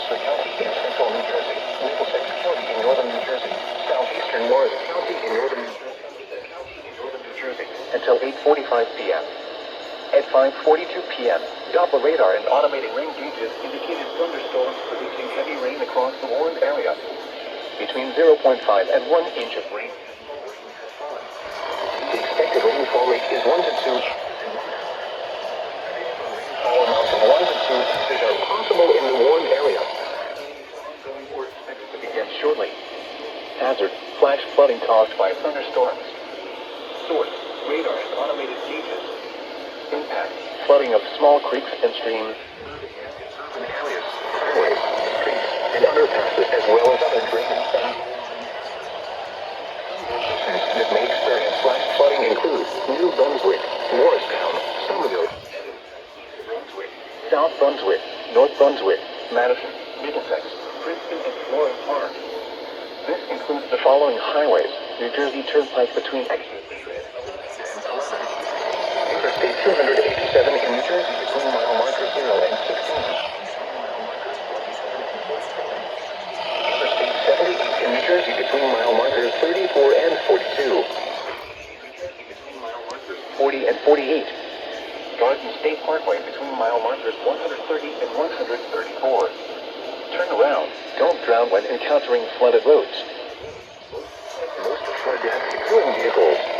Westchester County in central New Jersey, Middlesex County in northern New Jersey, southeastern Morris County in northern New Jersey, until 8:45 p.m. At 5:42 p.m., Doppler radar and automated rain gauges indicated thunderstorms producing heavy rain across the warned area. Between 0.5 and 1 inch of rain. The expected rainfall rate is 1 to 2. All amounts of 1 to 2 inches are possible in the warned area. Or expected to begin shortly. Hazard: flash flooding caused by thunderstorms. Source: radar and automated gauges. Impact: flooding of small creeks and streams. Urban areas, highways, streets, and underpasses, as well as other drainage that may experience flash flooding include New Brunswick, Morristown, Somerville, South Brunswick, North Brunswick, Madison, Middlesex, Princeton, and Florida Park. This includes the following highways: New Jersey Turnpike between Interstate 287 in New Jersey between mile markers 0 and 16. Interstate 78 in New Jersey between mile markers 34 and 42. 40 and 48. Garden State Parkway between mile markers 130 and 134. Turn around. Don't drown when encountering flooded roads. Most flood deaths killing vehicles.